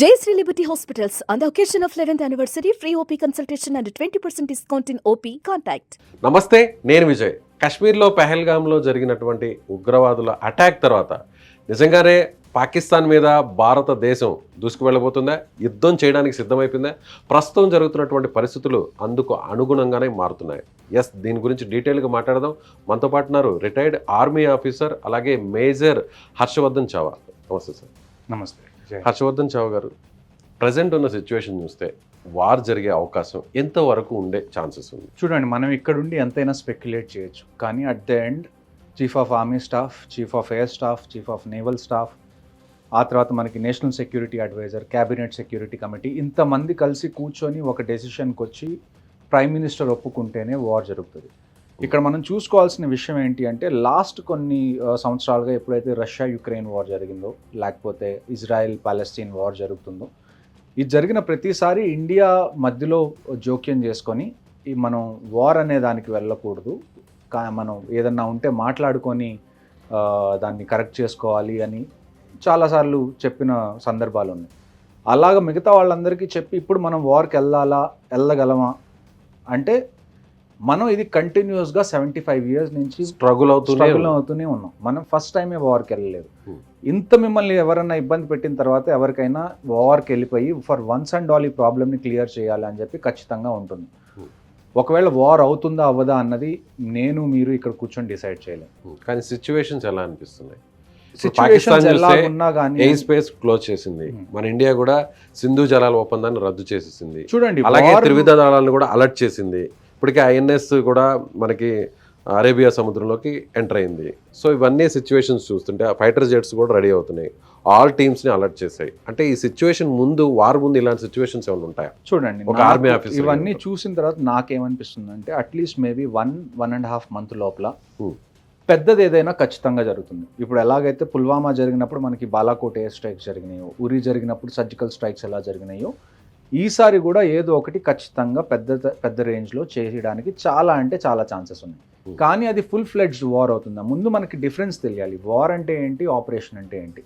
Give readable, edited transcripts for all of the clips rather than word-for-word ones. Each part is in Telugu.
Jayashree Liberty Hospitals, on the occasion of 11th anniversary, free OP consultation and 20% discount in OP. Contact. నమస్తే, నేను విజయ్. కాశ్మీర్లో పెహల్గాంలో జరిగినటువంటి ఉగ్రవాదుల అటాక్ తర్వాత నిజంగానే పాకిస్తాన్ మీద భారతదేశం దూసుకు వెళ్ళబోతుందా, యుద్ధం చేయడానికి సిద్ధమైపోయిందా, ప్రస్తుతం జరుగుతున్నటువంటి పరిస్థితులు అందుకు అనుగుణంగానే మారుతున్నాయి. దీని గురించి డీటెయిల్గా మాట్లాడదాం. మనతో పాటు ఉన్నారు రిటైర్డ్ ఆర్మీ ఆఫీసర్, అలాగే మేజర్ హర్షవర్ధన్ చావా. నమస్తే సార్. నమస్తే. హర్షవర్ధన్ చావా గారు, ప్రజెంట్ ఉన్న సిచ్యువేషన్ చూస్తే వార్ జరిగే అవకాశం ఎంతవరకు ఉండే ఛాన్సెస్ ఉంది? చూడండి, మనం ఇక్కడుండి ఎంతైనా స్పెక్యులేట్ చేయొచ్చు, కానీ at the end chief of army staff, chief of air staff, chief of naval staff, ఆ తర్వాత మనకి national security adviser, cabinet security committee, ఇంతమంది కలిసి కూర్చొని ఒక డెసిషన్కి వచ్చి ప్రైమ్ మినిస్టర్ ఒప్పుకుంటేనే వార్ జరుగుతుంది. ఇక్కడ మనం చూసుకోవాల్సిన విషయం ఏంటి అంటే, లాస్ట్ కొన్ని సంవత్సరాలుగా ఎప్పుడైతే రష్యా యుక్రెయిన్ వార్ జరిగిందో, లేకపోతే ఇజ్రాయెల్ పాలెస్తీన్ వార్ జరుగుతుందో, ఇది జరిగిన ప్రతిసారి ఇండియా మధ్యలో జోక్యం చేసుకొని మనం వార్ అనే దానికి వెళ్ళకూడదు, మనం ఏదన్నా ఉంటే మాట్లాడుకొని దాన్ని కరెక్ట్ చేసుకోవాలి అని చాలాసార్లు చెప్పిన సందర్భాలు ఉన్నాయి. అలాగ మిగతా వాళ్ళందరికీ చెప్పి ఇప్పుడు మనం వార్కి వెళ్ళగలమా అంటే, మనం ఇది కంటిన్యూస్గా 75 years నుంచి స్ట్రగుల్ అవుతూనే ఉన్నాం. మనం ఫస్ట్ టైమే వార్కి వెళ్ళలేదు. ఇంత మిమ్మల్ని ఎవరన్నా ఇబ్బంది పెట్టిన తర్వాత ఎవరికైనా వార్కి వెళ్ళిపోయి ఫర్ వన్స్ అండ్ ఆల్ ఈ ప్రాబ్లమ్ని క్లియర్ చేయాలి అని చెప్పి ఖచ్చితంగా ఉంటుంది. ఒకవేళ వార్ అవుతుందా అవ్వదా అన్నది నేను మీరు ఇక్కడ కూర్చొని డిసైడ్ చేయలేము. కానీ సిచ్యువేషన్స్ ఎలా అనిపిస్తున్నాయి? సిచ్యువేషన్స్ ఎలా ఉన్నా కానీ ఎయిర్ స్పేస్ క్లోజ్ చేసింది, మన ఇండియా కూడా సింధు జలాల ఒప్పందాన్ని రద్దు చేసేసింది. చూడండి, అలాగే త్రివిధ దళాలను కూడా అలర్ట్ చేసింది. ఇప్పటికే ఐఎన్ఎస్ కూడా మనకి అరేబియా సముద్రంలోకి ఎంటర్ అయింది. సో ఇవన్నీ సిచ్యువేషన్స్ చూస్తుంటే ఫైటర్ జెట్స్ కూడా రెడీ అవుతున్నాయి, ఆల్ టీమ్స్ని అలర్ట్ చేశాయి. అంటే ఈ సిచ్యువేషన్ ముందు, వార్ ముందు ఇలాంటి సిచ్యువేషన్స్ ఏమైనా ఉంటాయా? చూడండి, ఒక ఆర్మీ ఆఫీసర్ ఇవన్నీ చూసిన తర్వాత నాకేమనిపిస్తుంది అంటే, అట్లీస్ట్ మేబీ 1.5 month లోపల పెద్దది ఏదైనా ఖచ్చితంగా జరుగుతుంది. ఇప్పుడు ఎలాగైతే పుల్వామా జరిగినప్పుడు మనకి బాలాకోట్ ఎయిర్ స్ట్రైక్స్ జరిగినాయో, ఉరి జరిగినప్పుడు సర్జికల్ స్ట్రైక్స్ ఎలా జరిగినాయో, ఈసారి కూడా ఏదో ఒకటి ఖచ్చితంగా పెద్ద రేంజ్లో చేయడానికి చాలా ఛాన్సెస్ ఉన్నాయి. కానీ అది ఫుల్ ఫ్లెడ్జ్డ్ వార్ అవుతుందా? ముందు మనకి డిఫరెన్స్ తెలియాలి. వార్ అంటే ఏంటి, ఆపరేషన్ అంటే ఏంటి.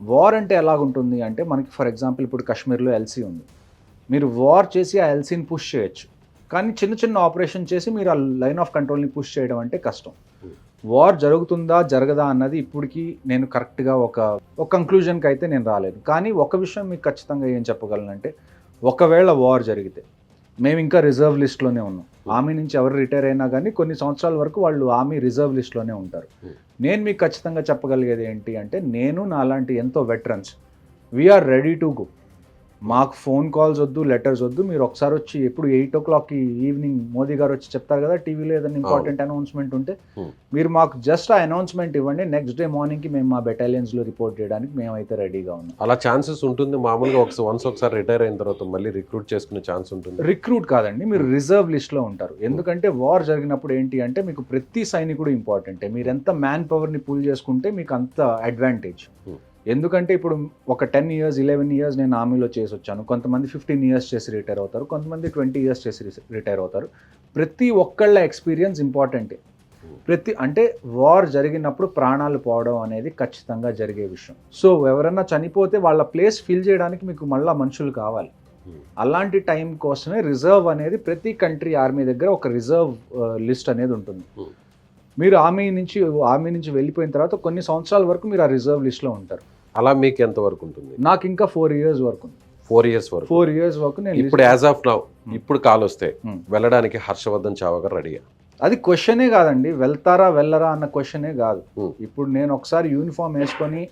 వార్ అంటే ఎలాగుంటుంది అంటే, మనకి ఫర్ ఎగ్జాంపుల్ ఇప్పుడు కాశ్మీర్లో ఎల్సీ ఉంది. మీరు వార్ చేసి ఆ ఎల్సీని పుష్ చేయొచ్చు, కానీ చిన్న ఆపరేషన్ చేసి మీరు ఆ లైన్ ఆఫ్ కంట్రోల్ని పుష్ చేయడం అంటే కష్టం. వార్ జరుగుతుందా జరగదా అన్నది ఇప్పటికీ నేను కరెక్ట్గా ఒక కంక్లూజన్కి అయితే నేను రాలేదు. కానీ ఒక విషయం మీకు ఖచ్చితంగా ఏం చెప్పగలనంటే, ఒకవేళ వార్ జరిగితే మేము ఇంకా రిజర్వ్ లిస్ట్లోనే ఉన్నాం. ఆర్మీ నుంచి ఎవరు రిటైర్ అయినా కానీ కొన్ని సంవత్సరాల వరకు వాళ్ళు ఆర్మీ రిజర్వ్ లిస్ట్లోనే ఉంటారు. నేను మీకు ఖచ్చితంగా చెప్పగలిగేది ఏంటి అంటే, నేను నాలాంటి ఎంతో veterans we are ready to go. మాకు ఫోన్ కాల్స్ వద్దు, లెటర్స్ వద్దు. మీరు ఒకసారి వచ్చి ఎప్పుడు 8 o'clock ఈవినింగ్ మోదీ గారు వచ్చి చెప్తారు కదా టీవీలో ఏదైనా ఇంపార్టెంట్ అనౌన్స్మెంట్ ఉంటే, మీరు మాకు జస్ట్ ఆ అనౌన్స్మెంట్ ఇవ్వండి, నెక్స్ట్ డే మార్నింగ్కి మేము మా బెటాలియన్స్లో రిపోర్ట్ చేయడానికి మేమైతే రెడీగా ఉన్నాం. అలా ఛాన్సెస్ ఉంటుంది మామూలుగా? ఒకసారి రిటైర్ అయిన తర్వాత మళ్ళీ రిక్రూట్ చేసుకునే ఛాన్స్ ఉంటుంది? రిక్రూట్ కాదండి, మీరు రిజర్వ్ లిస్ట్లో ఉంటారు. ఎందుకంటే వార్ జరిగినప్పుడు ఏంటి అంటే, మీకు ప్రతి సైనికుడు ఇంపార్టెంటే. మీరు ఎంత మ్యాన్ పవర్ని పూల్ చేసుకుంటే మీకు అంత అడ్వాంటేజ్. ఎందుకంటే ఇప్పుడు ఒక 10 years 11 years నేను ఆర్మీలో చేసి వచ్చాను. కొంతమంది 15 years చేసి రిటైర్ అవుతారు, కొంతమంది 20 years చేసి రిటైర్ అవుతారు. ప్రతి ఒక్కళ్ళ ఎక్స్పీరియన్స్ ఇంపార్టెంటే. అంటే వార్ జరిగినప్పుడు ప్రాణాలు పోవడం అనేది ఖచ్చితంగా జరిగే విషయం. సో ఎవరన్నా చనిపోతే వాళ్ళ ప్లేస్ ఫిల్ చేయడానికి మీకు మళ్ళీ మనుషులు కావాలి. అలాంటి టైం కోసమే రిజర్వ్ అనేది ప్రతి కంట్రీ ఆర్మీ దగ్గర ఒక రిజర్వ్ లిస్ట్ అనేది ఉంటుంది. మీరు ఆర్మీ నుంచి వెళ్ళిపోయిన తర్వాత కొన్ని సంవత్సరాల వరకు మీరు ఆ రిజర్వ్ లిస్ట్లో ఉంటారు. అలా మీకు ఎంత వరకు ఉంటుంది? నాకు ఇంకా 4 years వరకు ఉంది. 4 years వరకు నేను ఇప్పుడు యాజ్ ఆఫ్ నౌ ఇప్పుడు కాల్ వస్తే వెళ్ళడానికి హర్షవర్ధన్ చావా గారు రెడీగా? అది క్వశ్చనే కాదండి, వెళ్తారా వెళ్ళరా అన్న క్వశ్చనే కాదు. ఇప్పుడు నేను ఒకసారి యూనిఫామ్ వేసుకొని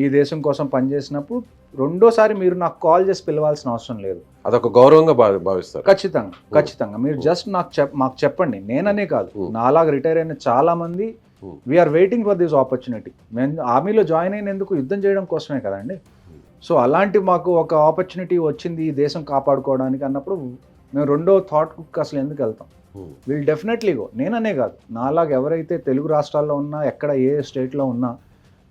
ఈ దేశం కోసం పనిచేసినప్పుడు రెండోసారి మీరు నాకు కాల్ చేసి పిలవాల్సిన అవసరం లేదు. అదొక గౌరవంగా భావిస్తారు. ఖచ్చితంగా మీరు జస్ట్ మాకు చెప్పండి. నేననే కాదు, నాలాగా రిటైర్ అయిన చాలా మంది we are waiting for this opportunity. మేము ఆర్మీలో జాయిన్ అయినందుకు యుద్ధం చేయడం కోసమే కదండి. సో అలాంటి మాకు ఒక ఆపర్చునిటీ వచ్చింది ఈ దేశం కాపాడుకోవడానికి అన్నప్పుడు మేము రెండో థాట్కి అసలు ఎందుకు వెళ్తాం? Will definitely go. నేననే కాదు, నాలాగా ఎవరైతే తెలుగు రాష్ట్రాల్లో ఉన్నా, ఎక్కడ ఏ స్టేట్లో ఉన్నా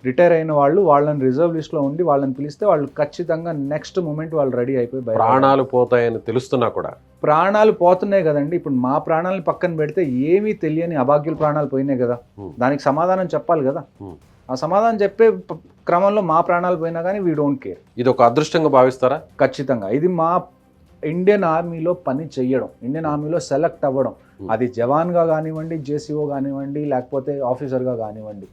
రిటైర్ అయిన వాళ్ళు, వాళ్ళని రిజర్వ్ లిస్ట్లో ఉండి వాళ్ళని పిలిస్తే వాళ్ళు ఖచ్చితంగా నెక్స్ట్ మూమెంట్ వాళ్ళు రెడీ అయిపోయి ప్రాణాలు పోతాయని తెలుస్తున్నా కూడా ప్రాణాలు పోతున్నాయి కదండి. ఇప్పుడు మా ప్రాణాలను పక్కన పెడితే ఏమీ తెలియని అభాగ్యుల ప్రాణాలు పోయినాయి కదా, దానికి సమాధానం చెప్పాలి కదా. ఆ సమాధానం చెప్పే క్రమంలో మా ప్రాణాలు పోయినా కానీ వీ డోంట్ కేర్. ఇది ఒక అదృష్టంగా భావిస్తారా? ఖచ్చితంగా ఇది మా ఇండియన్ ఆర్మీలో పని చెయ్యడం, ఇండియన్ ఆర్మీలో సెలెక్ట్ అవ్వడం, అది జవాన్గా కానివ్వండి, జేసీఓ కానివ్వండి, లేకపోతే ఆఫీసర్గా కానివ్వండి,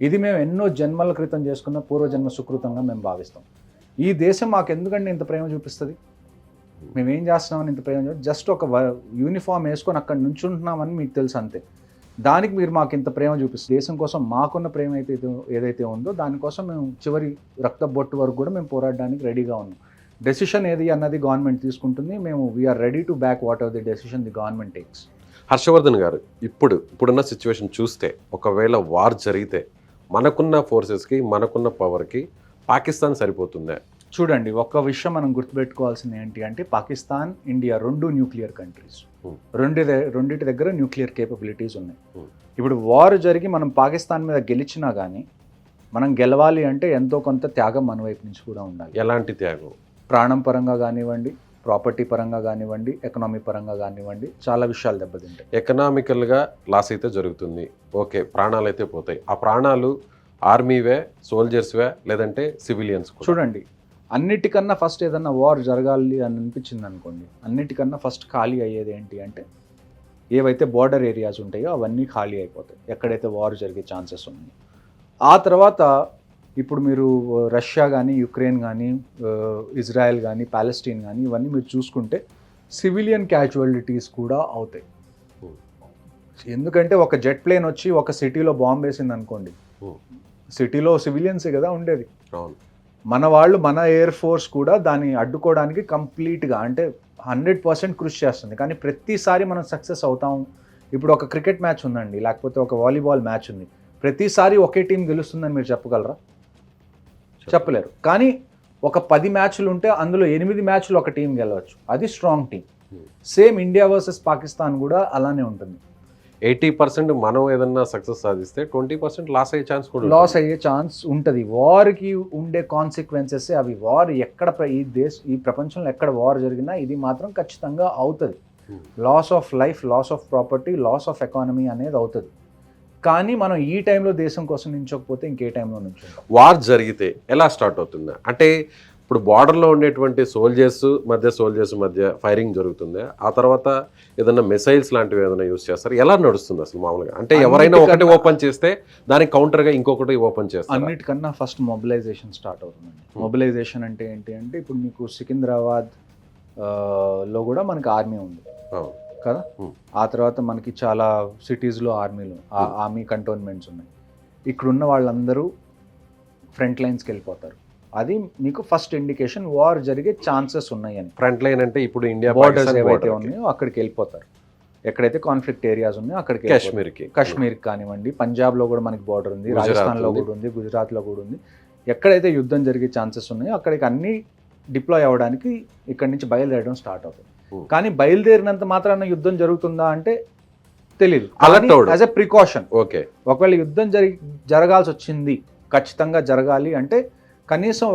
ఇది మేము ఎన్నో జన్మల క్రితం చేసుకున్న పూర్వజన్మ సుకృతంగా మేము భావిస్తాం. ఈ దేశం మాకు ఎందుకంటే ఇంత ప్రేమ చూపిస్తుంది? మేమేం చేస్తున్నామని ఇంత ప్రేమ జస్ట్ ఒక యూనిఫామ్ వేసుకొని అక్కడ నుంచుంటున్నామని మీకు తెలుసు అంతే. దానికి మీరు మాకు ఇంత ప్రేమ చూపిస్తుంది. దేశం కోసం మాకున్న ప్రేమ ఏదైతే ఉందో దానికోసం మేము చివరి రక్త బొట్టు వరకు కూడా మేము పోరాడడానికి రెడీగా ఉన్నాం. డెసిషన్ ఏది అన్నది గవర్నమెంట్ తీసుకుంటుంది. మేము we are ready to back whatever the decision the government takes. Harshavardhan garu, ఇప్పుడున్న సిచ్యువేషన్ చూస్తే ఒకవేళ వార్ జరిగితే మనకున్న ఫోర్సెస్కి మనకున్న పవర్కి పాకిస్తాన్ సరిపోతుందా? చూడండి, ఒక్క విషయం మనం గుర్తుపెట్టుకోవాల్సింది ఏంటి అంటే పాకిస్తాన్, ఇండియా రెండు న్యూక్లియర్ కంట్రీస్. రెండింటి దగ్గర న్యూక్లియర్ కేపబిలిటీస్ ఉన్నాయి. ఇప్పుడు వార్ జరిగి మనం పాకిస్తాన్ మీద గెలిచినా కానీ మనం గెలవాలి అంటే ఎంతో కొంత త్యాగం మన వైపు నుంచి కూడా ఉండాలి. ఎలాంటి త్యాగం? ప్రాణం పరంగా కానివ్వండి, ప్రాపర్టీ పరంగా కానివ్వండి, ఎకనామీ పరంగా కానివ్వండి, చాలా విషయాలు దెబ్బతింటాయి. ఎకనామికల్గా లాస్ అయితే జరుగుతుంది, ఓకే, ప్రాణాలు అయితే పోతాయి. ఆ ప్రాణాలు ఆర్మీవే, సోల్జర్స్వే, లేదంటే సివిలియన్స్? చూడండి, అన్నిటికన్నా ఫస్ట్ ఏదన్నా వార్ జరగాలి అని అనిపించింది అనుకోండి, అన్నిటికన్నా ఫస్ట్ ఖాళీ అయ్యేది ఏంటి అంటే ఏవైతే బార్డర్ ఏరియాస్ ఉంటాయో అవన్నీ ఖాళీ అయిపోతాయి, ఎక్కడైతే వార్ జరిగే ఛాన్సెస్ ఉన్నాయి. ఆ తర్వాత ఇప్పుడు మీరు రష్యా కానీ, యుక్రెయిన్ కానీ, ఇజ్రాయెల్ కానీ, ప్యాలెస్టీన్ కానీ ఇవన్నీ మీరు చూసుకుంటే సివిలియన్ క్యాజువాలిటీస్ కూడా అవుతాయి. ఎందుకంటే ఒక జెట్ ప్లేన్ వచ్చి ఒక సిటీలో బాంబు వేసింది అనుకోండి, సిటీలో సివిలియన్సే కదా ఉండేది. మన వాళ్ళు, మన ఎయిర్ ఫోర్స్ కూడా దాన్ని అడ్డుకోవడానికి కంప్లీట్గా అంటే 100% కృషి చేస్తుంది. కానీ ప్రతిసారి మనం సక్సెస్ అవుతాం. ఇప్పుడు ఒక క్రికెట్ మ్యాచ్ ఉందండి, లేకపోతే ఒక వాలీబాల్ మ్యాచ్ ఉంది, ప్రతిసారి ఒకే టీం గెలుస్తుందని మీరు చెప్పగలరా? చెప్పలేరు. కానీ ఒక 10 మ్యాచ్లు ఉంటే అందులో 8 మ్యాచ్లు ఒక టీం గెలవచ్చు, అది strong team. Same India versus Pakistan కూడా అలానే ఉంటుంది. 80% మనం ఏదన్నా సక్సెస్ సాధిస్తే 20% లాస్ అయ్యే ఛాన్స్ కూడా లాస్ అయ్యే ఛాన్స్ ఉంటుంది. వార్కి ఉండే కాన్సిక్వెన్సెస్ అవి. వార్ ఎక్కడ ఈ ప్రపంచంలో ఎక్కడ వార్ జరిగినా ఇది మాత్రం ఖచ్చితంగా అవుతుంది. Loss of life, loss of property, loss of economy అనేది అవుతుంది. కానీ మనం ఈ టైంలో దేశం కోసం నించకపోతే ఇంకే టైంలో నుంచి వార్ జరిగితే ఎలా స్టార్ట్ అవుతుందా? అంటే ఇప్పుడు బార్డర్లో ఉండేటువంటి సోల్జర్స్ మధ్య ఫైరింగ్ జరుగుతుంది, ఆ తర్వాత ఏదైనా మిసైల్స్ లాంటివి ఏదైనా యూజ్ చేస్తారు, ఎలా నడుస్తుంది అసలు మామూలుగా? అంటే ఎవరైనా ఒకటి ఓపెన్ చేస్తే దానికి కౌంటర్గా ఇంకొకటి ఓపెన్ చేస్తారు. అన్నిటికన్నా ఫస్ట్ మొబిలైజేషన్ స్టార్ట్ అవుతుందండి. మొబిలైజేషన్ అంటే ఏంటి అంటే ఇప్పుడు మీకు సికింద్రాబాద్ లో కూడా మనకి ఆర్మీ ఉంది కదా, ఆ తర్వాత మనకి చాలా సిటీస్లో ఆర్మీ కంటోన్మెంట్స్ ఉన్నాయి. ఇక్కడున్న వాళ్ళందరూ ఫ్రంట్ లైన్స్కి వెళ్ళిపోతారు. అది మీకు ఫస్ట్ ఇండికేషన్ వార్ జరిగే ఛాన్సెస్ ఉన్నాయని. ఫ్రంట్ లైన్ అంటే ఇప్పుడు ఇండియా బార్డర్స్ ఏవైతే ఉన్నాయో అక్కడికి వెళ్ళిపోతారు. ఎక్కడైతే కాన్ఫ్లిక్ట్ ఏరియాస్ ఉన్నాయో అక్కడికి, కాశ్మీర్కి కానివ్వండి, పంజాబ్లో కూడా మనకి బార్డర్ ఉంది, రాజస్థాన్లో కూడా ఉంది, గుజరాత్లో కూడా ఉంది. ఎక్కడైతే యుద్ధం జరిగే ఛాన్సెస్ ఉన్నాయో అక్కడికి అన్ని డిప్లాయ్ అవ్వడానికి ఇక్కడి నుంచి బయలుదేరడం స్టార్ట్ అవుతుంది. కానీ బయలుదేరినంత మాత్రాన యుద్ధం జరుగుతుందా అంటే తెలీదు. యాజ్ ఎ ప్రికాషన్, ఓకే, ఒకవేళ యుద్ధం జరగాల్సి వచ్చింది, ఖచ్చితంగా జరగాలి అంటే కనీసం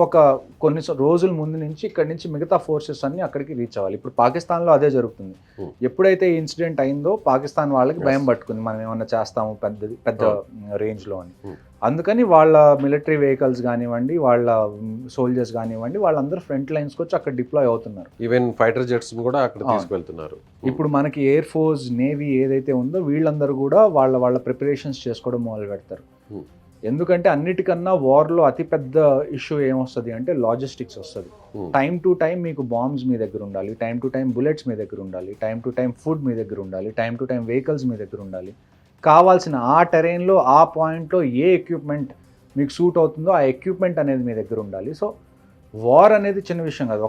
కొన్ని రోజుల ముందు నుంచి ఇక్కడి నుంచి మిగతా ఫోర్సెస్ అన్ని అక్కడికి రీచ్ అవ్వాలి. ఇప్పుడు పాకిస్తాన్లో అదే జరుగుతుంది. ఎప్పుడైతే ఈ ఇన్సిడెంట్ అయిందో పాకిస్తాన్ వాళ్ళకి భయం పట్టుకుంది, మనం ఏమన్నా చేస్తాము పెద్ద రేంజ్లో అని. అందుకని వాళ్ళ మిలిటరీ వెహికల్స్ కానివ్వండి, వాళ్ళ సోల్జర్స్ కానివ్వండి, వాళ్ళందరూ ఫ్రంట్ లైన్స్కి వచ్చి అక్కడ డిప్లాయ్ అవుతున్నారు. ఈవెన్ ఫైటర్ జెట్స్ కూడా అక్కడ తీసుకెళ్తున్నారు. ఇప్పుడు మనకి ఎయిర్ ఫోర్స్, నేవీ ఏదైతే ఉందో వీళ్ళందరూ కూడా వాళ్ళ ప్రిపరేషన్స్ చేసుకోవడం మొదలు పెడతారు. ఎందుకంటే అన్నిటికన్నా వార్లో అతిపెద్ద ఇష్యూ ఏమొస్తుంది అంటే లాజిస్టిక్స్ వస్తుంది. టైం టు టైం మీకు బాంబ్స్ మీ దగ్గర ఉండాలి, టైం టు టైం బుల్లెట్స్ మీ దగ్గర ఉండాలి, టైం టు టైం ఫుడ్ మీ దగ్గర ఉండాలి, టైం టు టైం వెహికల్స్ మీ దగ్గర ఉండాలి. కావాల్సిన ఆ టెరైన్లో, ఆ పాయింట్లో ఏ ఎక్విప్మెంట్ మీకు సూట్ అవుతుందో ఆ ఎక్విప్మెంట్ అనేది మీ దగ్గర ఉండాలి. సో వార్ అనేది చిన్న విషయం కాదు.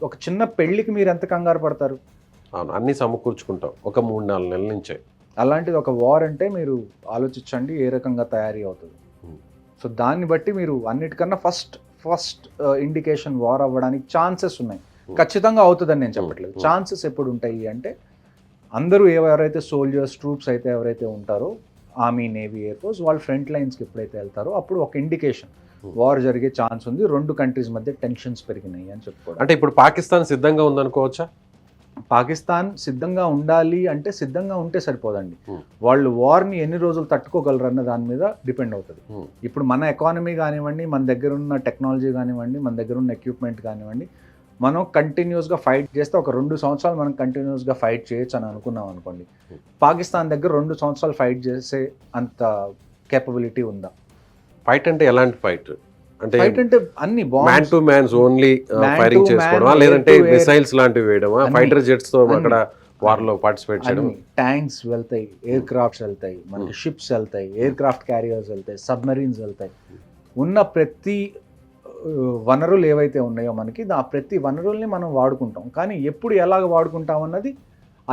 ఒక చిన్న పెళ్ళికి మీరు ఎంత కంగారు పడతారు? అన్నీ సమకూర్చుకుంటాం ఒక 3-4 నెలల నుంచే. అలాంటిది ఒక వార్ అంటే మీరు ఆలోచించండి ఏ రకంగా తయారీ అవుతుంది. సో దాన్ని బట్టి మీరు అన్నిటికన్నా ఫస్ట్ ఇండికేషన్ వార్ అవ్వడానికి ఛాన్సెస్ ఉన్నాయి. ఖచ్చితంగా అవుతుందని నేను చెప్పట్లేదు. ఛాన్సెస్ ఎప్పుడు ఉంటాయి అంటే అందరూ ఎవరైతే సోల్జర్స్, ట్రూప్స్ అయితే ఎవరైతే ఉంటారో, ఆర్మీ, నేవీ, ఎయిర్ ఫోర్స్, వాళ్ళు ఫ్రంట్ లైన్స్కి ఎప్పుడైతే వెళ్తారో అప్పుడు ఒక ఇండికేషన్ వార్ జరిగే ఛాన్స్ ఉంది, 2 కంట్రీస్ మధ్య టెన్షన్స్ పెరిగినాయి అని చెప్పుకోవాలి. అంటే ఇప్పుడు పాకిస్తాన్ సిద్ధంగా ఉందనుకోవచ్చా? పాకిస్తాన్ సిద్ధంగా ఉండాలి అంటే సిద్ధంగా ఉంటే సరిపోదండి. Hmm. వాళ్ళు వార్ని ఎన్ని రోజులు తట్టుకోగలరు అన్న దాని మీద డిపెండ్ అవుతుంది. Hmm. ఇప్పుడు మన ఎకానమీ కానివ్వండి, మన దగ్గర ఉన్న టెక్నాలజీ కానివ్వండి, మన దగ్గర ఉన్న ఎక్విప్మెంట్ కానివ్వండి, మనం కంటిన్యూస్గా ఫైట్ చేస్తే ఒక 2 సంవత్సరాలు మనం కంటిన్యూస్గా ఫైట్ చేయొచ్చు అని అనుకున్నాం అనుకోండి. పాకిస్తాన్ దగ్గర 2 సంవత్సరాలు ఫైట్ చేసే అంత కేపబిలిటీ ఉందా? ఫైట్ అంటే ఎలాంటి ఫైట్? అంటే ఫైట్ అంటే అన్ని man to mans only Man firing to చేసుకోవడమా, man, లేదంటే air to air. మిసైల్స్ లాంటివి వేయడమా, అన్ని. ఫైటర్ జెట్స్ తో అన్ని. అక్కడ వార్ లో పార్టిసిపేట్ చేయడం? ట్యాంక్స్ వెళ్తాయి, ఎయిర్ క్రాఫ్ట్స్ వెళ్తాయి, మనకి షిప్స్ వెళ్తాయి, ఎయిర్ క్రాఫ్ట్ క్యారియర్స్ వెళ్తాయి, సబ్మరీన్స్ వెళ్తాయి. ఉన్న ప్రతి వనరులు ఏవైతే ఉన్నాయో మనకి ఆ ప్రతి వనరుల్ని మనం వాడుకుంటాం. కానీ ఎప్పుడు ఎలాగ వాడుకుంటాం అన్నది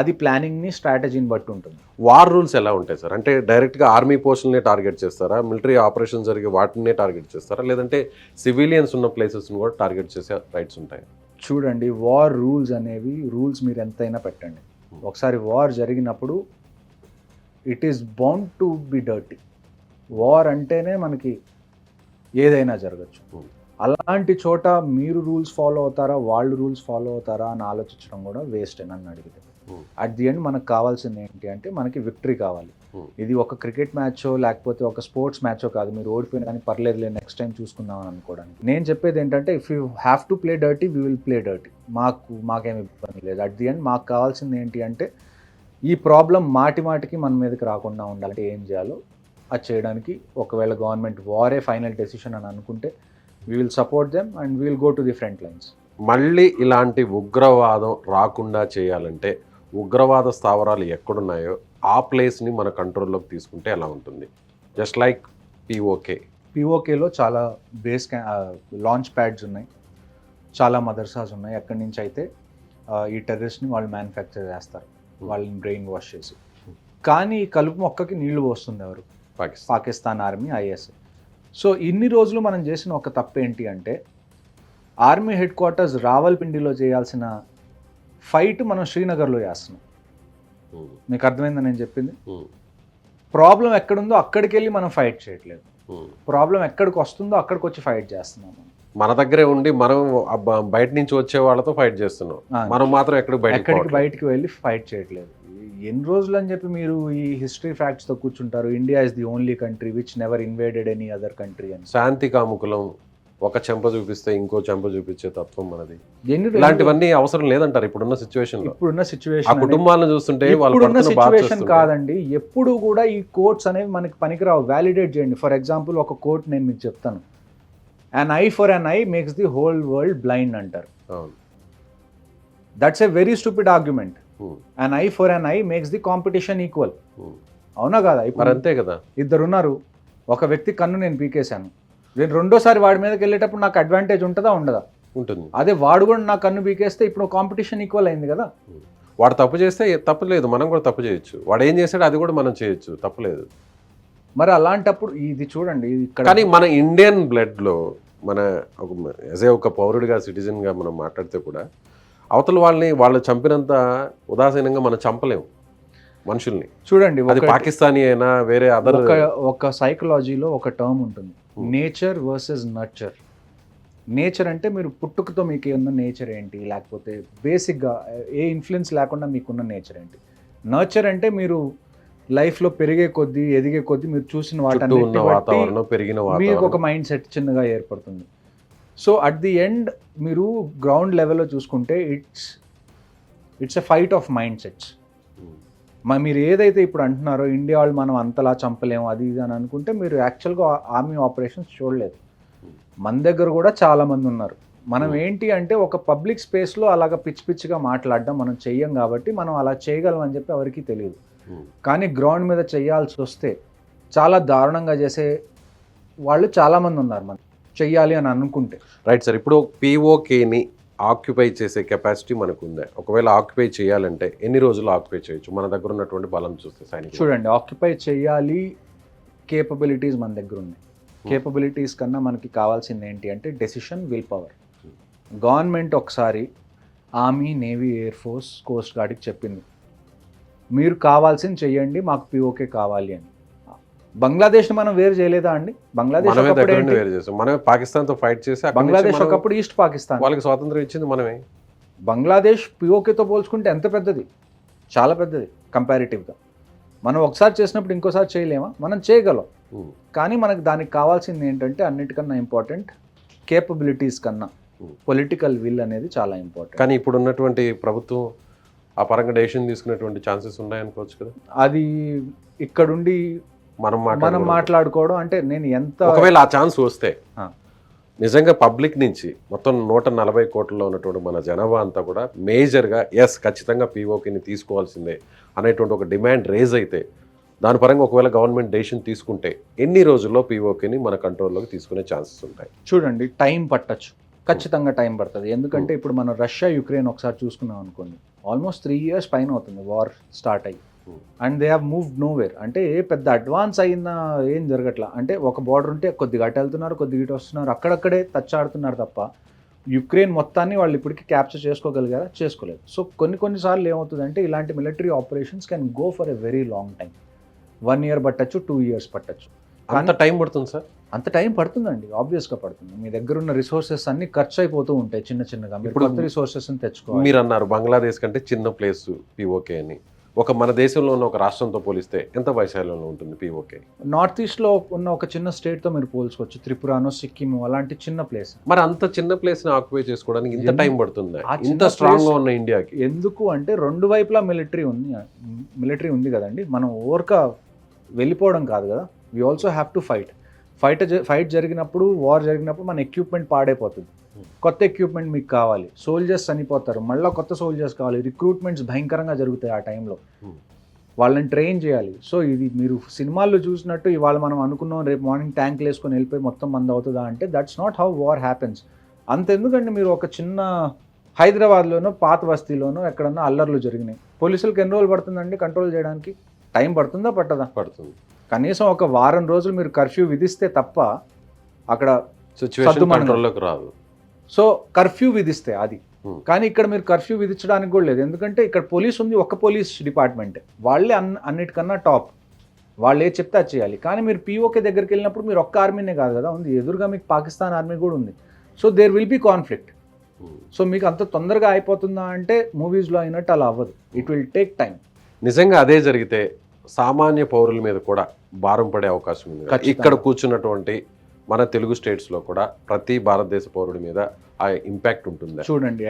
అది ప్లానింగ్ని స్ట్రాటజీని బట్టి ఉంటుంది. వార్ రూల్స్ ఎలా ఉంటాయి సార్? అంటే డైరెక్ట్గా ఆర్మీ పోస్టులనే టార్గెట్ చేస్తారా, మిలిటరీ ఆపరేషన్ జరిగే వాటినే టార్గెట్ చేస్తారా, లేదంటే సివిలియన్స్ ఉన్న ప్లేసెస్ని కూడా టార్గెట్ చేసే రైట్స్ ఉంటాయి? చూడండి, వార్ రూల్స్ అనేవి రూల్స్ మీరు ఎంతైనా పెట్టండి, ఒకసారి వార్ జరిగినప్పుడు it is bound to be dirty. War అంటేనే మనకి ఏదైనా జరగచ్చు. అలాంటి చోట మీరు రూల్స్ ఫాలో అవుతారా, వాళ్ళు రూల్స్ ఫాలో అవుతారా అని ఆలోచించడం కూడా వేస్ట్ నన్ను అడిగితే. అట్ ది ఎండ్ మనకు కావాల్సింది ఏంటి అంటే మనకి విక్టరీ కావాలి. ఇది ఒక క్రికెట్ మ్యాచో లేకపోతే ఒక స్పోర్ట్స్ మ్యాచో కాదు, మీరు ఓడిపోయినా కానీ పర్లేదులే నెక్స్ట్ టైం చూసుకుందాం అని అనుకోవడానికి. నేను చెప్పేది ఏంటంటే if you have to play dirty we will play dirty. మాకేమి ఇబ్బంది లేదు. అట్ ది ఎండ్ మాకు కావాల్సింది ఏంటి అంటే ఈ ప్రాబ్లం మాటికి మన మీదకి రాకుండా ఉండాలంటే ఏం చేయాలో అది చేయడానికి ఒకవేళ గవర్నమెంట్ వారే ఫైనల్ డెసిషన్ అని అనుకుంటే we will support them and we will go to the front lines. మళ్ళీ ఇలాంటి ఉగ్రవాదం రాకుండా చేయాలంటే ఉగ్రవాద స్థావరాలు ఎక్కడున్నాయో ఆ ప్లేస్ని మన కంట్రోల్లోకి తీసుకుంటే ఎలా ఉంటుంది? జస్ట్ లైక్ పిఓకేలో చాలా లాంచ్ ప్యాడ్స్ ఉన్నాయి, చాలా మదర్సాస్ ఉన్నాయి. అక్కడి నుంచి అయితే ఈ టెర్రరిస్ట్ని వాళ్ళు మ్యానుఫ్యాక్చర్ చేస్తారు, వాళ్ళని బ్రెయిన్ వాష్ చేసి. కానీ ఈ కలుపు మొక్కకి నీళ్లు పోస్తుంది ఎవరు? Pakistan army, ISI. సో ఇన్ని రోజులు మనం చేసిన ఒక తప్పు ఏంటి అంటే ఆర్మీ హెడ్ క్వార్టర్స్ రావల్పిండిలో చేయాల్సిన ఫైట్ మనం శ్రీనగర్లో చేస్తున్నాం. మీకు అర్థమైందని నేను చెప్పింది? ప్రాబ్లం ఎక్కడుందో అక్కడికి వెళ్ళి మనం ఫైట్ చేయట్లేదు, ప్రాబ్లం ఎక్కడికి వస్తుందో అక్కడికి వచ్చి ఫైట్ చేస్తున్నాం. మన దగ్గరే ఉండి మనం బయట నుంచి వచ్చే వాళ్ళతో ఫైట్ చేస్తున్నాం, మనం మాత్రం ఎక్కడికి బయటికి వెళ్ళి ఫైట్ చేయట్లేదు. ఎన్ని రోజులు అని చెప్పి మీరు ఈ హిస్టరీ ఫ్యాక్ట్స్తో కూర్చుంటారు? India is the only country which never invaded any other country అని. శాంతి కాముకులం, ఒక చెంప చూపిస్తే ఇంకో చెంప చూపించే తత్వం మనది. ఇలాంటివన్నీ అవసరం లేదంటారు ఇప్పుడున్న సిచ్యువేషన్. ఆ కుటుంబాలను చూస్తుంటే ఇప్పుడున్న సిచ్యువేషన్ కాదండి, ఎప్పుడు కూడా ఈ కోర్ట్స్ అనేవి మనకి పనికిరావు. వ్యాలిడేట్ చేయండి. ఫర్ ఎగ్జాంపుల్ ఒక కోర్ట్ నేను మీకు చెప్తాను, an eye for an eye makes the whole world blind అంటారు. That's a very stupid argument. an eye for an eye makes the competition equal. అవునా కదా? ఇప్పుడు అంతే కదా, ఇద్దరు ఉన్నారు, ఒక వ్యక్తి కన్ను నేను పీకేశాను, నేను రెండోసారి వాడి మీదకి వెళ్ళేటప్పుడు నాకు అడ్వాంటేజ్ ఉంటుందా? ఉండదా? ఉంటుంది. అదే వాడు కూడా నా కన్ను పీకేస్తే ఇప్పుడు కాంపిటీషన్ ఈక్వల్ అయింది కదా. వాడు తప్పు చేస్తే తప్పులేదు, మనం కూడా తప్పు చేయొచ్చు. వాడు ఏం చేశాడో అది కూడా మనం చేయొచ్చు, తప్పులేదు. మరి అలాంటప్పుడు ఇది చూడండి ఇక్కడ. కానీ మన ఇండియన్ బ్లడ్లో మన ఒక పౌరుడిగా, సిటిజన్గా మనం మాట్లాడితే కూడా అవతల వాళ్ళు చంపినంత ఉదాసీనంగా మనం చంపలేము మనుషుల్ని. చూడండి, అది పాకిస్తానీ అయినా వేరే అదర్. ఒక సైకలాజీలో ఒక టర్మ్ ఉంటుంది, నేచర్ వర్సెస్ నర్చర్. నేచర్ అంటే మీరు పుట్టుకతో మీకు ఏమన్నా నేచర్ ఏంటి, లేకపోతే బేసిక్గా ఏ ఇన్ఫ్లుయెన్స్ లేకుండా మీకున్న నేచర్ ఏంటి. నర్చర్ అంటే మీరు లైఫ్లో పెరిగే కొద్దీ, ఎదిగే కొద్దీ మీరు చూసిన వాటన్నిటిని బట్టి మీకు ఒక మైండ్ సెట్ చిన్నగా ఏర్పడుతుంది. సో అట్ ది ఎండ్ మీరు గ్రౌండ్ లెవెల్లో చూసుకుంటే it's a fight of mind sets. మీరు ఏదైతే ఇప్పుడు అంటున్నారో ఇండియా వాళ్ళు మనం అంతలా చంపలేము అది ఇది అని అనుకుంటే మీరు యాక్చువల్గా ఆర్మీ ఆపరేషన్స్ చూడలేదు. మన దగ్గర కూడా చాలామంది ఉన్నారు. మనం ఏంటి అంటే ఒక పబ్లిక్ స్పేస్లో అలాగ పిచ్చిగా మాట్లాడడం మనం చెయ్యం కాబట్టి మనం అలా చేయగలం అని చెప్పి ఎవరికీ తెలియదు. కానీ గ్రౌండ్ మీద చేయాల్సి వస్తే చాలా దారుణంగా చేసే వాళ్ళు చాలామంది ఉన్నారు మనం చెయ్యాలి అని అనుకుంటే. రైట్ సార్, ఇప్పుడు పిఓకేని ఆక్యుపై చేసే కెపాసిటీ మనకు ఉందా? ఒకవేళ ఆక్యుపై చేయాలంటే ఎన్ని రోజులు ఆక్యుపై చేయొచ్చు మన దగ్గర ఉన్నటువంటి బలం చూస్తే? సైనికులు చూడండి, ఆక్యుపై చేయాలి, కేపబిలిటీస్ మన దగ్గర ఉన్నాయి. కేపబిలిటీస్ కన్నా మనకి కావాల్సింది ఏంటి అంటే డెసిషన్, విల్ పవర్. గవర్నమెంట్ ఒకసారి army, navy, air force, coast గార్డ్కి చెప్పింది మీరు కావాల్సింది చెయ్యండి, మాకు పిఓకే కావాలి అని. బంగ్లాదేశ్ని మనం వేరు చేయలేదా అండి? బంగ్లాదేశ్ మనమే పాకిస్తాన్తో ఫైట్ చేసి బంగ్లాదేశ్ ఒకప్పుడు ఈస్ట్ పాకిస్తాన్, వాళ్ళకి స్వాతంత్రం ఇచ్చింది మనమే. బంగ్లాదేశ్ పిఓకేతో పోల్చుకుంటే ఎంత పెద్దది, చాలా పెద్దది కంపారిటివ్గా. మనం ఒకసారి చేసినప్పుడు ఇంకోసారి చేయలేమా? మనం చేయగలం. కానీ మనకు దానికి కావాల్సింది ఏంటంటే అన్నిటికన్నా ఇంపార్టెంట్ కేపబిలిటీస్ కన్నా పొలిటికల్ విల్ అనేది చాలా ఇంపార్టెంట్. కానీ ఇప్పుడు ఉన్నటువంటి ప్రభుత్వం ఆ పరంగా డెసిషన్ తీసుకునేటువంటి ఛాన్సెస్ ఉన్నాయనుకోవచ్చు కదా. అది ఇక్కడుండి మనం మనం మాట్లాడుకోవడం అంటే నేను ఎంత ఒకవేళ ఆ ఛాన్స్ వస్తే ఆ. నిజంగా పబ్లిక్ నుంచి మొత్తం 140 కోట్లలో ఉన్నటువంటి మన జనాభా అంతా కూడా మేజర్గా ఎస్ ఖచ్చితంగా పీఓకేని తీసుకోవాల్సిందే అనేటువంటి ఒక డిమాండ్ రేజ్ అయితే దాని పరంగా ఒకవేళ గవర్నమెంట్ డెసిషన్ తీసుకుంటే ఎన్ని రోజుల్లో పీఓకేని మన కంట్రోల్లోకి తీసుకునే ఛాన్సెస్ ఉంటాయి? చూడండి, టైం పట్టచ్చు, ఖచ్చితంగా టైం పడుతుంది. ఎందుకంటే ఇప్పుడు మనం రష్యా యుక్రెయిన్ ఒకసారి చూసుకున్నాం అనుకోండి, ఆల్మోస్ట్ 3 years పైన అవుతుంది వార్ స్టార్ట్ అయ్యి. And they have moved nowhere. అంటే పెద్ద అడ్వాన్స్ అయినా ఏం జరగట్లా. అంటే ఒక బార్డర్ ఉంటే కొద్దిగా అటు వెళ్తున్నారు, కొద్దిగా ఇటు వస్తున్నారు, అక్కడక్కడే టచ్ ఆడుతున్నారు తప్ప యుక్రెయిన్ మొత్తాన్ని వాళ్ళు ఇప్పటికీ క్యాప్చర్ చేసుకోగలిగారా? చేసుకోలేదు. సో కొన్నిసార్లు ఏమవుతుందంటే ఇలాంటి military operations can go for a very long time. 1 year పట్టచ్చు, 2 years పట్టచ్చు. అంత టైం పడుతుంది సార్? అంత టైం పడుతుందండి, ఆబ్వియస్గా పడుతుంది. మీ దగ్గర ఉన్న రిసోర్సెస్ అన్ని ఖర్చు అయిపోతూ ఉంటాయి చిన్నగా. ఇప్పుడు కొత్త రిసోర్సెస్ని తెచ్చుకోవాలి. మీరు అన్నారు బంగ్లాదేశ్ కంటే చిన్న ప్లేస్ పీఓకే అని. ఒక మన దేశంలో ఉన్న ఒక రాష్ట్రంతో పోలిస్తే ఎంత వైశాల్యంలో ఉంటుంది పీఓకే? నార్త్ ఈస్ట్లో ఉన్న ఒక చిన్న స్టేట్తో మీరు పోల్చుకోవచ్చు, త్రిపురానో సిక్కిం అలాంటి చిన్న ప్లేస్. మరి అంత చిన్న ప్లేస్ని ఆక్యుపై చేసుకోవడానికి ఇంత టైం పడుతుంది ఆ ఇంత చిన్న స్ట్రాంగ్గా ఉన్న ఇండియాకి? ఎందుకు అంటే రెండు వైపులా మిలిటరీ ఉంది కదండి. మనం ఓవర్గా వెళ్ళిపోవడం కాదు కదా. We also have to fight జరిగినప్పుడు, వార్ జరిగినప్పుడు మన ఎక్విప్మెంట్ పాడైపోతుంది. కొత్త ఎక్విప్మెంట్ మీకు కావాలి, సోల్జర్స్ చనిపోతారు, మళ్ళీ కొత్త సోల్జర్స్ కావాలి, రిక్రూట్మెంట్స్ భయంకరంగా జరుగుతాయి ఆ టైంలో, వాళ్ళని ట్రైన్ చేయాలి. సో ఇది మీరు సినిమాల్లో చూసినట్టు ఇవాళ మనం అనుకున్నాం రేపు మార్నింగ్ ట్యాంక్లు వేసుకొని వెళ్ళిపోయి మొత్తం మంది అవుతుందా అంటే that's not how war happens. అంతెందుకంటే మీరు ఒక చిన్న హైదరాబాద్లోనో పాత బస్తీలోనో ఎక్కడన్నా అల్లర్లు జరిగినాయి, పోలీసులకు ఎన్ని రోజులు పడుతుందండి కంట్రోల్ చేయడానికి? టైం పడుతుందా పట్టదా? పడుతుంది. కనీసం ఒక వారం రోజులు మీరు కర్ఫ్యూ విధిస్తే తప్ప అక్కడ సిచ్యువేషన్ కంట్రోల్లోకి రాదు. సో కర్ఫ్యూ విధిస్తే అది. కానీ ఇక్కడ మీరు కర్ఫ్యూ విధించడానికి కూడా లేదు. ఎందుకంటే ఇక్కడ పోలీస్ ఉంది, ఒక్క పోలీస్ డిపార్ట్మెంట్, వాళ్ళే అన్నిటికన్నా టాప్, వాళ్ళు ఏ చెప్తే అది చేయాలి. కానీ మీరు పీఓకే దగ్గరికి వెళ్ళినప్పుడు మీరు ఒక్క ఆర్మీనే కాదు కదా ఉంది, ఎదురుగా మీకు పాకిస్తాన్ ఆర్మీ కూడా ఉంది. So there will be conflict. So మీకు అంత తొందరగా అయిపోతుందా అంటే మూవీస్లో అయినట్టు అలా అవ్వదు. It will take time. నిజంగా అదే జరిగితే సామాన్య పౌరుల మీద కూడా భారం పడే అవకాశం ఉంది. ఇక్కడ కూర్చున్నటువంటి మన తెలుగు స్టేట్స్లో కూడా ప్రతి భారతదేశ పౌరుడి మీద ఆ ఇంపాక్ట్ ఉంటుంది. చూడండి,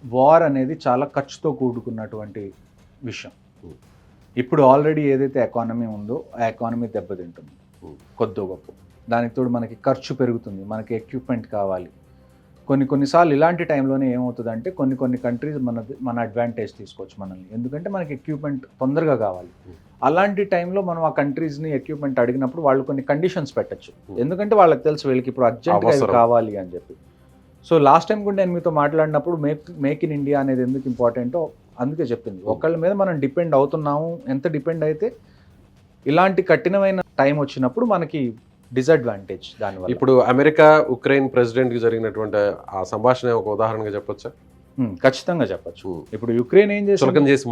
వార్ అనేది చాలా ఖర్చుతో కూడుకున్నటువంటి విషయం. ఇప్పుడు ఆల్రెడీ ఏదైతే ఎకానమీ ఉందో ఆ ఎకానమీ దెబ్బతింటుంది కొద్ది గొప్ప. దానికి తోడు మనకి ఖర్చు పెరుగుతుంది, మనకి ఎక్విప్మెంట్ కావాలి. కొన్నిసార్లు ఇలాంటి టైంలోనే ఏమవుతుందంటే కొన్ని కంట్రీస్ మన అడ్వాంటేజ్ తీసుకోవచ్చు మనల్ని, ఎందుకంటే మనకి ఎక్విప్మెంట్ తొందరగా కావాలి. అలాంటి టైంలో మనం ఆ కంట్రీస్ని ఎక్విప్మెంట్ అడిగినప్పుడు వాళ్ళు కొన్ని కండిషన్స్ పెట్టచ్చు, ఎందుకంటే వాళ్ళకి తెలుసు వీళ్ళకి ఇప్పుడు అర్జెంట్గా కావాలి అని చెప్పి. సో లాస్ట్ టైం కూడా నేను మీతో మాట్లాడినప్పుడు మేక్ ఇన్ ఇండియా అనేది ఎందుకు ఇంపార్టెంటో అందుకే చెప్పింది. ఒకళ్ళ మీద మనం డిపెండ్ అవుతున్నాము, ఎంత డిపెండ్ అయితే ఇలాంటి కఠినమైన టైం వచ్చినప్పుడు మనకి డిసడ్వాంటేజ్ దానివల్ల. ఇప్పుడు అమెరికా ఉక్రెయిన్ ప్రెసిడెంట్కి జరిగినటువంటి ఆ సంభాషణ ఒక ఉదాహరణగా చెప్పొచ్చా? ఖచ్చితంగా చెప్పచ్చు. ఇప్పుడు యుక్రెయిన్ ఏం చేసి చులకన చేసి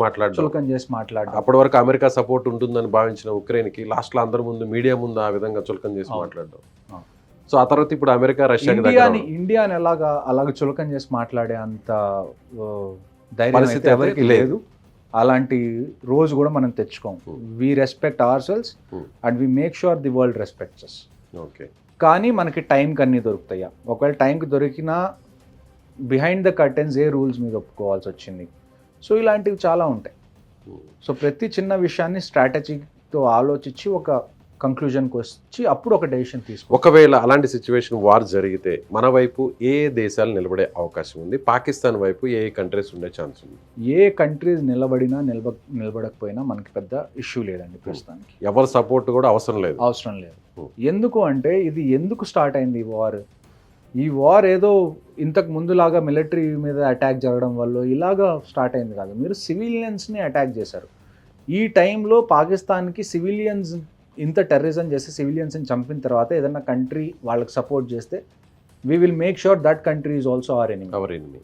మాట్లాడు, అప్పటి వరకు అమెరికా సపోర్ట్ ఉంటుందని భావించిన ఉక్రెయిన్కి లాస్ట్లో అందరి ముందు మీడియా ముందు ఆ విధంగా చులకన చేసి మాట్లాడడం. సో ఆ తర్వాత ఇప్పుడు అమెరికా రష్యా ఇండియాని అలాగ చులకన చేసి మాట్లాడే అంత ధైర్యం అయితే ఎవరికి లేదు. అలాంటి రోజు కూడా మనం తెచ్చుకోం. We respect ourselves and we make sure the world respects us. Okay, కానీ మనకి టైంకి అన్నీ దొరుకుతాయా? ఒకవేళ టైంకి దొరికినా బిహైండ్ ద కర్టెన్స్ ఏ రూల్స్ మీద ఒప్పుకోవాల్సి వచ్చింది. సో ఇలాంటివి చాలా ఉంటాయి. సో ప్రతి చిన్న విషయాన్ని స్ట్రాటజీతో ఆలోచించి ఒక కంక్లూజన్కి వచ్చి అప్పుడు ఒక డెసిషన్ తీసుకో. ఒకవేళ అలాంటి సిచ్యువేషన్ వార్ జరిగితే మన వైపు ఏ దేశాలు నిలబడే అవకాశం ఉంది? పాకిస్తాన్ వైపు ఏ కంట్రీస్ ఉండే ఛాన్స్ ఉంది? ఏ కంట్రీస్ నిలబడినా నిలబడకపోయినా మనకి పెద్ద ఇష్యూ లేదండి ప్రస్తుతానికి. ఎవరి సపోర్ట్ కూడా అవసరం లేదు. ఎందుకు అంటే ఇది ఎందుకు స్టార్ట్ అయింది ఈ వార్ ఏదో ఇంతకు ముందులాగా మిలిటరీ మీద అటాక్ జరగడం వల్ల ఇలాగా స్టార్ట్ అయింది కాదు. మీరు సివిలియన్స్ని అటాక్ చేశారు. ఈ టైంలో పాకిస్తాన్కి సివిలియన్స్ ఇంత టెర్రరిజం చేసి సివిలియన్స్ని చంపిన తర్వాత ఏదైనా కంట్రీ వాళ్ళకి సపోర్ట్ చేస్తే we will make sure that country is also our enemy.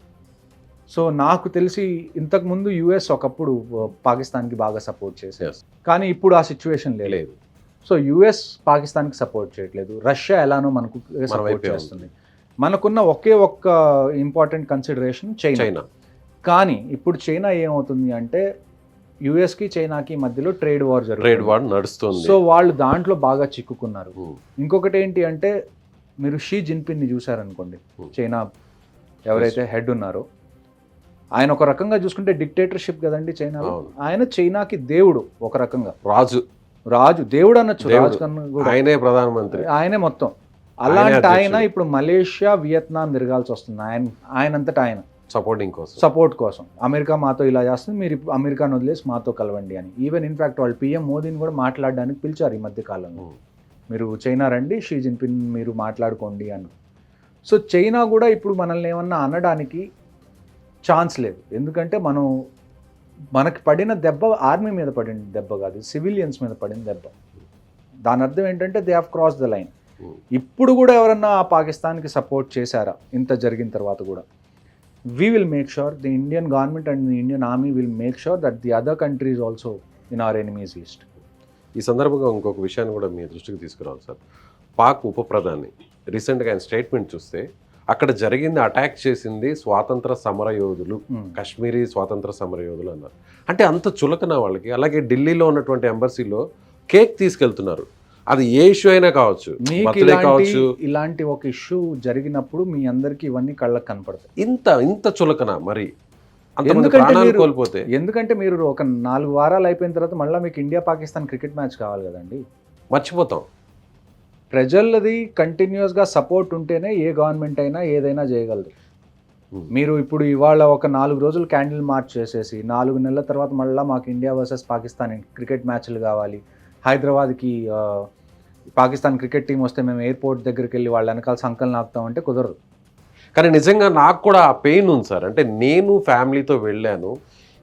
So నాకు తెలిసి ఇంతకుముందు యుఎస్ ఒకప్పుడు పాకిస్తాన్కి బాగా సపోర్ట్ చేశారు, కానీ ఇప్పుడు ఆ సిచ్యువేషన్ లేదు. సో యుఎస్ పాకిస్తాన్కి సపోర్ట్ చేయట్లేదు, రష్యా ఎలానో మనకు సపోర్ట్ చేస్తుంది. మనకున్న ఒక్క ఇంపార్టెంట్ కన్సిడరేషన్ చైనా. కానీ ఇప్పుడు చైనా ఏమవుతుంది అంటే యుఎస్కి చైనాకి మధ్యలో ట్రేడ్ వార్ ట్రేడ్ జరుగుతుంది. వార్ నడుస్తుంది. సో వాళ్ళు దాంట్లో బాగా చిక్కుకున్నారు. ఉమ్, ఇంకొకటి ఏంటి అంటే మీరు షీ జిన్పిన్ని చూసారనుకోండి, చైనా ఎవరైతే హెడ్ ఉన్నారో ఆయన ఒక రకంగా చూసుకుంటే డిక్టేటర్షిప్ కదండి చైనాలో. అవును. ఆయన చైనాకి దేవుడు ఒక రకంగా, రాజు దేవుడు అనొచ్చు, దేవుడు. రాజు కన్నా కూడా ఆయనే ప్రధానమంత్రి. ఆయనే మొత్తం. అలాంటి ఆయన అధ్యక్షుడు. ఇప్పుడు మలేషియా వియత్నాం తిరగాల్సి వస్తుంది ఆయనంతటా ఆయన సపోర్టింగ్ కోసం. సపోర్ట్ కోసం. అమెరికా మాతో ఇలా చేస్తుంది, మీరు ఇప్పుడు అమెరికాను వదిలేసి మాతో కలవండి అని. ఈవెన్ ఇన్ఫాక్ట్ వాళ్ళు పిఎం మోదీని కూడా మాట్లాడడానికి పిలిచారు ఈ మధ్య కాలంలో. ఉమ్, మీరు చైనా రండి, షీ జిన్పిన్ మీరు మాట్లాడుకోండి అని. సో చైనా కూడా ఇప్పుడు మనల్ని ఏమన్నా అనడానికి ఛాన్స్ లేదు. ఎందుకంటే మనకి పడిన దెబ్బ ఆర్మీ మీద పడిన దెబ్బ కాదు, సివిలియన్స్ మీద పడిన దెబ్బ. దాని అర్థం ఏంటంటే they have cross the line. Um. ఇప్పుడు కూడా ఎవరన్నా పాకిస్తాన్కి సపోర్ట్ చేశారా ఇంత జరిగిన తర్వాత కూడా? We will make sure, the Indian government and the Indian army will make sure that the other countries also in our enemies list. ఈ సందర్భంగా ఇంకొక విషయాన్ని కూడా మీ దృష్టికి తీసుకురావాలి సార్. పాక్ ఉప ప్రధాని రీసెంట్గా ఆయన స్టేట్మెంట్ చూస్తే అక్కడ జరిగింది, అటాక్ చేసింది స్వాతంత్ర సమర యోధులు, కాశ్మీరీ స్వాతంత్ర సమర యోధులు అన్నారు. అంటే అంత చులకన వాళ్ళకి. అలాగే ఢిల్లీలో ఉన్నటువంటి ఎంబసీలో కేక్ తీసుకెళ్తున్నారు. అది ఏ ఇష్యూ అయినా కావచ్చు, మీకు బర్త్డే కావచ్చు. ఇలాంటి ఒక ఇష్యూ జరిగినప్పుడు మీ అందరికీ ఇవన్నీ కళ్ళకు కనపడతాయి. ఇంత చులకన మరి అంతమంది ఎందుకంటే ప్రాణాలు మీరు- కోల్పోతే. ఎందుకంటే మీరు ఒక 4 వారాలు అయిపోయిన తర్వాత మళ్ళీ మీకు ఇండియా పాకిస్తాన్ క్రికెట్ మ్యాచ్ కావాలి కదండి. మర్చిపోతాం. ప్రజలది కంటిన్యూస్గా సపోర్ట్ ఉంటేనే ఏ గవర్నమెంట్ అయినా ఏదైనా చేయగలదు. మీరు ఇప్పుడు ఇవాళ ఒక 4 రోజులు క్యాండిల్ మార్చ్ చేసేసి 4 నెలల తర్వాత మళ్ళీ మాకు ఇండియా వర్సెస్ పాకిస్తాన్ క్రికెట్ మ్యాచ్లు కావాలి, హైదరాబాద్కి పాకిస్తాన్ క్రికెట్ టీం వస్తే మేము ఎయిర్పోర్ట్ దగ్గరికి వెళ్ళి వాళ్ళ వెనకాల సంకలనం ఆపుతామంటే కుదరదు. కానీ నిజంగా నాకు కూడా ఆ పెయిన్ ఉంది సార్. అంటే నేను ఫ్యామిలీతో వెళ్ళాను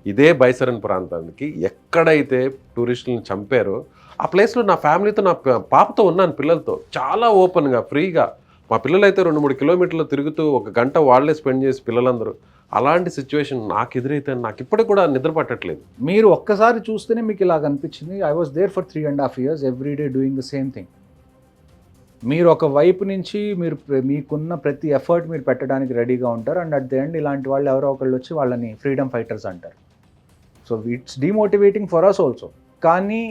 ఇదే బైసరన్ ప్రాంతానికి. ఎక్కడైతే టూరిస్టులను చంపారో ఆ ప్లేస్లో నా ఫ్యామిలీతో, నా పాపతో ఉన్నాను, పిల్లలతో చాలా ఓపెన్గా ఫ్రీగా. మా పిల్లలు అయితే 2-3 కిలోమీటర్లు తిరుగుతూ 1 గంట వాళ్ళే స్పెండ్ చేసి పిల్లలందరూ. అలాంటి సిచ్యువేషన్ నాకు ఎదురైతే నాకు ఇప్పటికి కూడా నిద్ర పట్టట్లేదు. మీరు ఒక్కసారి చూస్తేనే మీకు ఇలా అనిపించింది. I was there for 3.5 years every day doing the same thing. మీరు ఒక వైపు నుంచి మీకున్న ప్రతి ఎఫర్ట్ మీరు పెట్టడానికి రెడీగా ఉంటారు. అండ్ అట్ ది ఎండ్ ఇలాంటి వాళ్ళు ఎవరో ఒకళ్ళు వచ్చి వాళ్ళని ఫ్రీడమ్ ఫైటర్స్ అంటారు. So it's demotivating for us also. కానీ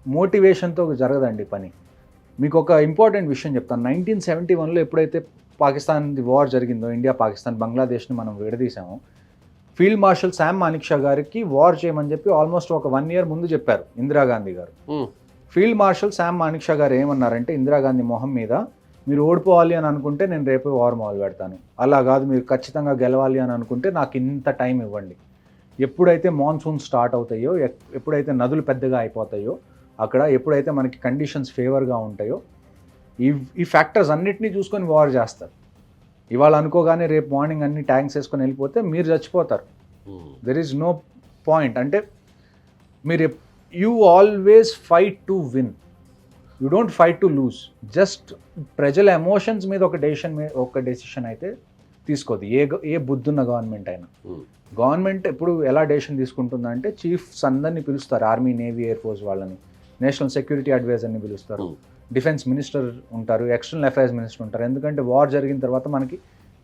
మోటివేషన్తో జరగదండి పని. మీకు ఒక ఇంపార్టెంట్ విషయం చెప్తాను. 1971లో ఎప్పుడైతే పాకిస్తాన్ వార్ జరిగిందో, ఇండియా పాకిస్తాన్ బంగ్లాదేశ్ని మనం విడదీసామో, ఫీల్డ్ మార్షల్ శామ్ మానిక్షా గారికి వార్ చేయమని చెప్పి ఆల్మోస్ట్ ఒక 1 year ముందు చెప్పారు ఇందిరాగాంధీ గారు. ఫీల్డ్ మార్షల్ శామ్ మానిక్షా గారు ఏమన్నారంటే ఇందిరాగాంధీ మొహం మీద, మీరు ఓడిపోవాలి అని అనుకుంటే నేను రేపు వార్ మొదలు పెడతాను, అలా కాదు మీరు ఖచ్చితంగా గెలవాలి అని అనుకుంటే నాకు ఇంత టైం ఇవ్వండి. ఎప్పుడైతే మాన్సూన్ స్టార్ట్ అవుతాయో, ఎప్పుడైతే నదులు పెద్దగా అయిపోతాయో, అక్కడ ఎప్పుడైతే మనకి కండిషన్స్ ఫేవర్గా ఉంటాయో, ఈ ఫ్యాక్టర్స్ అన్నిటినీ చూసుకొని వార్ చేస్తారు. ఇవాళ అనుకోగానే రేపు మార్నింగ్ అన్ని ట్యాంక్స్ వేసుకొని వెళ్ళిపోతే మీరు చచ్చిపోతారు. There is no point. అంటే మీరు you always fight to win, you don't fight to lose. Just ప్రజల ఎమోషన్స్ మీద ఒక డెసిషన్ అయితే తీసుకోదు ఏ బుద్ధున్న గవర్నమెంట్ అయినా. గవర్నమెంట్ ఎప్పుడు ఎలా డెసిషన్ తీసుకుంటుందంటే చీఫ్స్ అందరినీ పిలుస్తారు, ఆర్మీ, నేవీ, ఎయిర్ ఫోర్స్ వాళ్ళని, నేషనల్ సెక్యూరిటీ అడ్వైజర్ని పిలుస్తారు, డిఫెన్స్ మినిస్టర్ ఉంటారు, ఎక్స్టర్నల్ అఫైర్స్ మినిస్టర్ ఉంటారు. ఎందుకంటే వార్ జరిగిన తర్వాత మనకి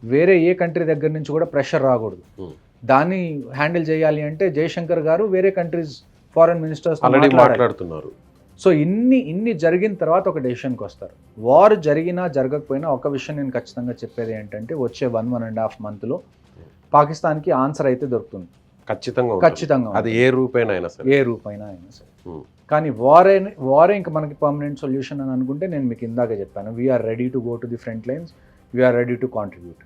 వేరే ఏ కంట్రీ దగ్గర నుంచి కూడా ప్రెషర్ రాకూడదు. దాన్ని హ్యాండిల్ చేయాలి అంటే జయశంకర్ గారు వేరే కంట్రీస్ ఫారెన్ మినిస్టర్స్ మాట్లాడుతున్నారు. సో ఇన్ని జరిగిన తర్వాత ఒక డెసిషన్కి వస్తారు. వార్ జరిగినా జరగకపోయినా ఒక విషయం నేను ఖచ్చితంగా చెప్పేది ఏంటంటే వచ్చే 1.5 monthలో పాకిస్తాన్కి ఆన్సర్ అయితే దొరుకుతుంది. ఖచ్చితంగా అది ఏ రూపైనా అయినా సరే. కానీ వారే ఇంకా మనకి పర్మనెంట్ సొల్యూషన్ అని అనుకుంటే నేను మీకు ఇందాక చెప్పాను, we are ready to go to the front lines, we are ready to contribute.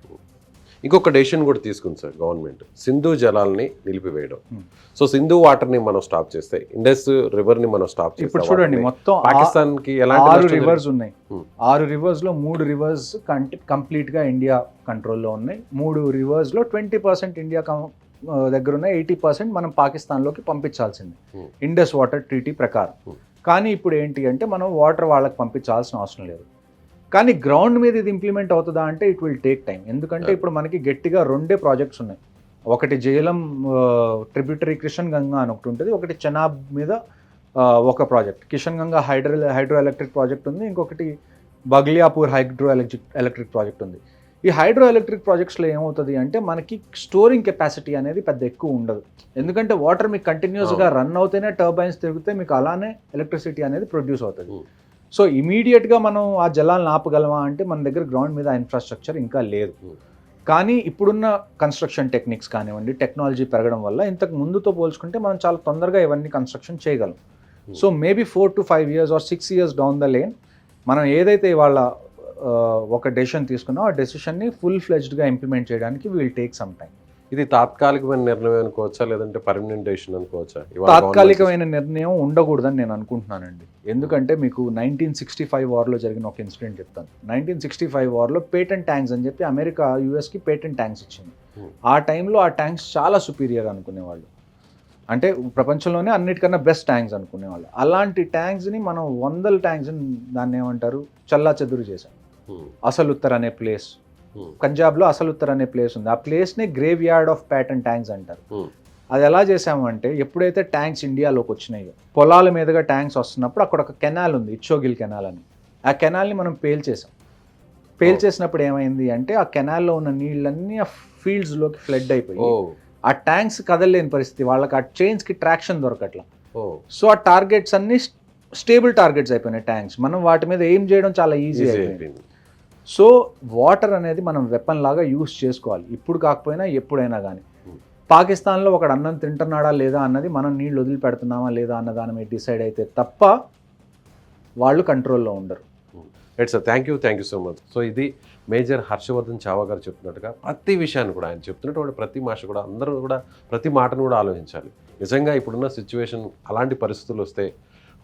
ఇంకొక డెసిషన్ కూడా తీసుకుంది సార్ గవర్నమెంట్, సింధు జలాల్ని నిలిపివేయడం. సో సింధు వాటర్ని మనం స్టాప్ చేస్తే ఇండస్ రివర్ని మనం స్టాప్ చేస్తే, ఇప్పుడు చూడండి మొత్తం పాకిస్తాన్కి 6 రివర్స్ ఉన్నాయి. 6 రివర్స్లో 3 రివర్స్ కంప్లీట్గా ఇండియా కంట్రోల్లో ఉన్నాయి. 3 రివర్స్లో 20% ఇండియా దగ్గర ఉన్నాయి, 80% మనం పాకిస్తాన్లోకి పంపించాల్సింది ఇండస్ వాటర్ ట్రీటీ ప్రకారం. కానీ ఇప్పుడు ఏంటి అంటే మనం వాటర్ వాళ్ళకి పంపించాల్సిన అవసరం లేదు. కానీ గ్రౌండ్ మీద ఇది ఇంప్లిమెంట్ అవుతుందా అంటే ఇట్ విల్ టేక్ టైం. ఎందుకంటే ఇప్పుడు మనకి గట్టిగా 2 ప్రాజెక్ట్స్ ఉన్నాయి. ఒకటి జేలం ట్రిబ్యూటరీ కిషన్ గంగా అని ఒకటి ఉంటుంది, ఒకటి చెనాబ్ మీద ఒక project, Kishan Ganga hydro electric project ఉంది, ఇంకొకటి బగ్లియాపూర్ హైడ్రో ఎలక్ట్రిక్ ప్రాజెక్ట్ ఉంది. ఈ హైడ్రో ఎలక్ట్రిక్ ప్రాజెక్ట్స్లో ఏమవుతుంది అంటే మనకి స్టోరింగ్ కెపాసిటీ అనేది పెద్ద ఎక్కువ ఉండదు, ఎందుకంటే వాటర్ మీకు కంటిన్యూస్గా రన్ అవుతేనే టర్బైన్స్ తిరిగితే మీకు అలానే ఎలక్ట్రిసిటీ అనేది ప్రొడ్యూస్ అవుతుంది. సో ఇమీడియట్గా మనం ఆ జలాలను ఆపగలమా అంటే మన దగ్గర గ్రౌండ్ మీద ఇన్ఫ్రాస్ట్రక్చర్ ఇంకా లేదు. కానీ ఇప్పుడున్న కన్స్ట్రక్షన్ టెక్నిక్స్ కానివ్వండి, టెక్నాలజీ పెరగడం వల్ల ఇంతకు ముందుతో పోల్చుకుంటే మనం చాలా తొందరగా ఇవన్నీ కన్స్ట్రక్షన్ చేయగలం. So maybe 4 to 5 years or 6 years down the lane మనం ఏదైతే ఇవాళ ఒక డెసిషన్ తీసుకున్నామో ఆ డెసిషన్ని ఫుల్ ఫ్లెజ్డ్గా ఇంప్లిమెంట్ చేయడానికి విల్ టేక్ సమ్ టైం. ఇది తాత్కాలికమైన నిర్ణయం అనుకోవచ్చా, లేదంటే పర్మనెంట్ డెసిషన్ అనుకోవచ్చా? తాత్కాలికమైన నిర్ణయం ఉండకూడదని నేను అనుకుంటున్నానండి. ఎందుకంటే మీకు 1965 వార్లో జరిగిన ఒక ఇన్సిడెంట్ చెప్తాను. 1965 వార్లో పేటెంట్ ట్యాంక్స్ అని చెప్పి అమెరికా యూఎస్కి పేటెంట్ ట్యాంక్స్ ఇచ్చింది. ఆ టైంలో ఆ ట్యాంక్స్ చాలా సుపీరియర్ అనుకునేవాళ్ళు, అంటే ప్రపంచంలోనే అన్నిటికన్నా బెస్ట్ ట్యాంక్స్ అనుకునేవాళ్ళు. అలాంటి ట్యాంక్స్ని మనం 100 ట్యాంక్స్ని దాన్ని ఏమంటారు చల్లా చెదురు చేశాం. అసలుత్తర్ అనే ప్లేస్, పంజాబ్లో అసలుత్తర్ అనే ప్లేస్ ఉంది. ఆ ప్లేస్ని grave yard of pattern tanks అంటారు. అది ఎలా చేసామంటే ఎప్పుడైతే ట్యాంక్స్ ఇండియాలోకి వచ్చినాయో, పొలాల మీదుగా ట్యాంక్స్ వస్తున్నప్పుడు అక్కడ ఒక కెనాల్ ఉంది, ఇచ్చోగిల్ కెనాల్ అని. ఆ కెనాల్ని మనం పేల్చేసాం. పేల్చేసినప్పుడు ఏమైంది అంటే ఆ కెనాల్లో ఉన్న నీళ్ళన్నీ ఆ ఫీల్డ్స్లోకి ఫ్లడ్ అయిపోయి ఆ ట్యాంక్స్ కదలలేని పరిస్థితి, వాళ్ళకి ఆ చైన్స్కి ట్రాక్షన్ దొరకట్లా. సో ఆ టార్గెట్స్ అన్ని స్టేబుల్ టార్గెట్స్ అయిపోయినాయి ట్యాంక్స్. మనం వాటి మీద ఎయిమ్ చేయడం చాలా ఈజీ అయిపోయింది. సో వాటర్ అనేది మనం వెపన్ లాగా యూస్ చేసుకోవాలి, ఇప్పుడు కాకపోయినా ఎప్పుడైనా కానీ. పాకిస్తాన్లో ఒకడు అన్నం తింటున్నాడా లేదా అన్నది మనం నీళ్ళు వదిలిపెడుతున్నామా లేదా అన్న దాని మీద డిసైడ్ అయితే తప్ప వాళ్ళు కంట్రోల్లో ఉండరు. Right sir, thank you so much. So ఇది మేజర్ హర్షవర్ధన్ చావా గారు చెప్తున్నట్టుగా ప్రతి విషయాన్ని కూడా ఆయన చెప్తున్నటువంటి ప్రతి మాట కూడా అందరూ కూడా ప్రతి మాటను కూడా ఆలోచించాలి. నిజంగా ఇప్పుడున్న సిచ్యువేషన్ అలాంటి పరిస్థితులు వస్తే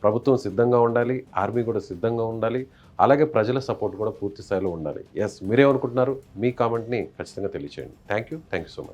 ప్రభుత్వం సిద్ధంగా ఉండాలి, ఆర్మీ కూడా సిద్ధంగా ఉండాలి, అలాగే ప్రజల సపోర్ట్ కూడా పూర్తి స్థాయిలో ఉండాలి. ఎస్, మీరేమనుకుంటున్నారు? మీ కామెంట్ని ఖచ్చితంగా తెలియచేయండి. Thank you so much.